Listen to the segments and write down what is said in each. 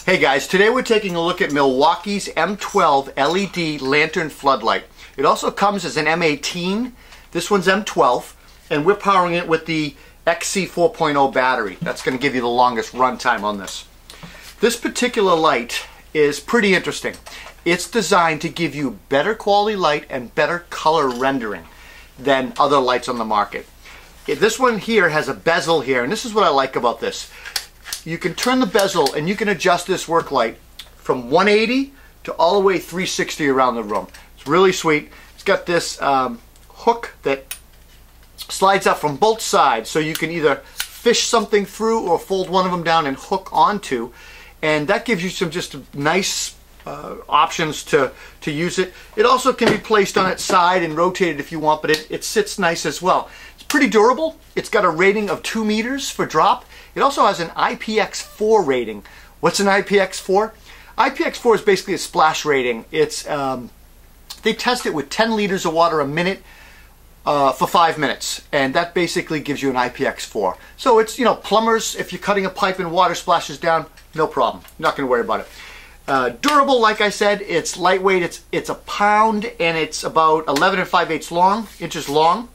Hey guys, today we're taking a look at Milwaukee's M12 LED Lantern floodlight. It also comes as an M18. This one's M12, and we're powering it with the XC 4.0 battery. That's going to give you the longest run time on this. This particular light is pretty interesting. It's designed to give you better quality light and better color rendering than other lights on the market. This one here has a bezel here, and this is what I like about this. You can turn the bezel and you can adjust this work light from 180 to all the way 360 around the room. It's really sweet. It's got this hook that slides up from both sides, so you can either fish something through or fold one of them down and hook onto, and that gives you some just nice options to use it. It also can be placed on its side and rotated if you want, but it sits nice as well. It's pretty durable. It's got a rating of 2 meters for drop. It also has an IPX4 rating. What's an IPX4? IPX4 is basically a splash rating. It's they test it with 10 liters of water a minute for 5 minutes, and that basically gives you an IPX4. So it's, you know, plumbers, if you're cutting a pipe and water splashes down, no problem. You're not going to worry about it. Durable, like I said, it's lightweight. It's a pound, and it's about 11 inches long.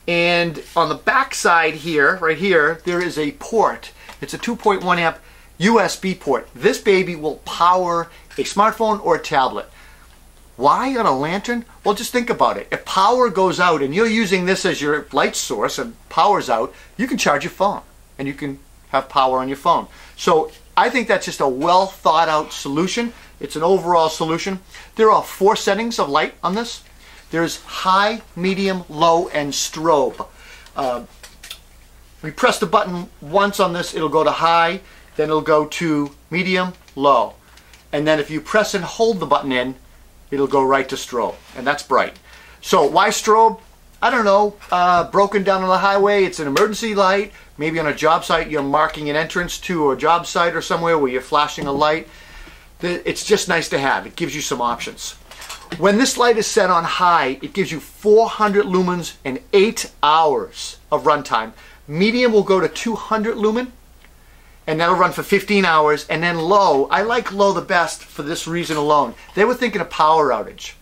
And on the back side here, right here, there is a port. It's a 2.1 amp USB port. This baby will power a smartphone or a tablet. Why on a lantern? Well, just think about it. If power goes out and you're using this as your light source and power's out, you can charge your phone and you can have power on your phone. So I think that's just a well thought out solution. It's an overall solution. There are 4 settings of light on this. There's high, medium, low, and strobe. We press the button once on this, it'll go to high, then it'll go to medium, low. And then if you press and hold the button in, it'll go right to strobe, and that's bright. So why strobe? I don't know, broken down on the highway, it's an emergency light. Maybe on a job site you're marking an entrance to a job site or somewhere where you're flashing a light. It's just nice to have. It gives you some options. When this light is set on high, it gives you 400 lumens and 8 hours of runtime. Medium will go to 200 lumen, and that'll run for 15 hours. And then low, I like low the best for this reason alone. They were thinking of power outage.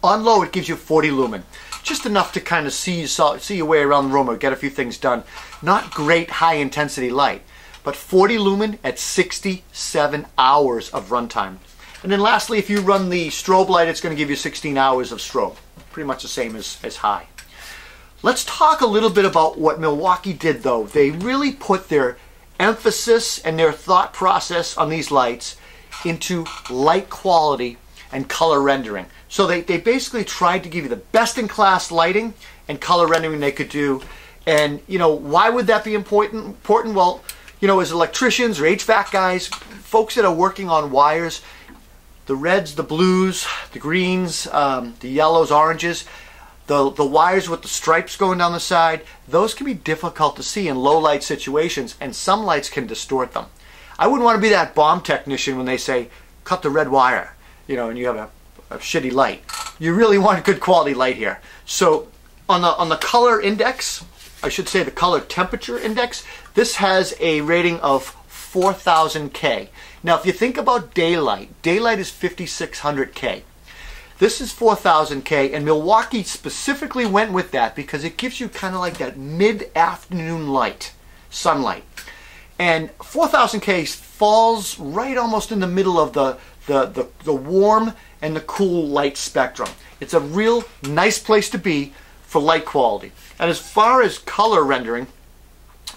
On low, it gives you 40 lumen. Just enough to kind of see your way around the room or get a few things done. Not great high intensity light, but 40 lumen at 67 hours of runtime. And then lastly, if you run the strobe light, it's going to give you 16 hours of strobe. Pretty much the same as high. Let's talk a little bit about what Milwaukee did though. They really put their emphasis and their thought process on these lights into light quality and color rendering. So they basically tried to give you the best in class lighting and color rendering they could do. And you know, why would that be important? Well, you know, as electricians or HVAC guys, folks that are working on wires, the reds, the blues, the greens, the yellows, oranges, the wires with the stripes going down the side, those can be difficult to see in low light situations, and some lights can distort them. I wouldn't want to be that bomb technician when they say, cut the red wire, you know, and you have a shitty light. You really want good quality light here. So on the color index, I should say the color temperature index, this has a rating of 4000 K. Now if you think about daylight is 5600 K. This is 4000 K, and Milwaukee specifically went with that because it gives you kind of like that mid-afternoon light, sunlight. And 4000 K falls right almost in the middle of the warm and the cool light spectrum. It's a real nice place to be for light quality. And as far as color rendering,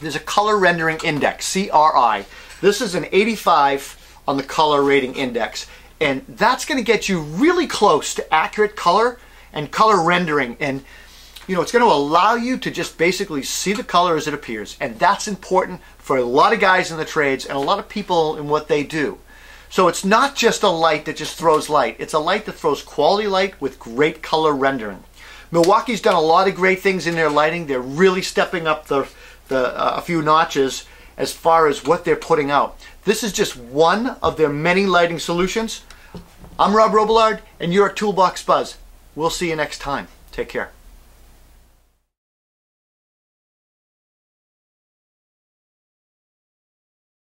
there's a color rendering index, CRI. This is an 85 on the color rating index, and that's going to get you really close to accurate color and color rendering. And you know, it's going to allow you to just basically see the color as it appears, and that's important for a lot of guys in the trades and a lot of people in what they do. So it's not just a light that just throws light. It's a light that throws quality light with great color rendering. Milwaukee's done a lot of great things in their lighting. They're really stepping up a few notches as far as what they're putting out. This is just one of their many lighting solutions. I'm Rob Robillard, and you're at Toolbox Buzz. We'll see you next time. Take care.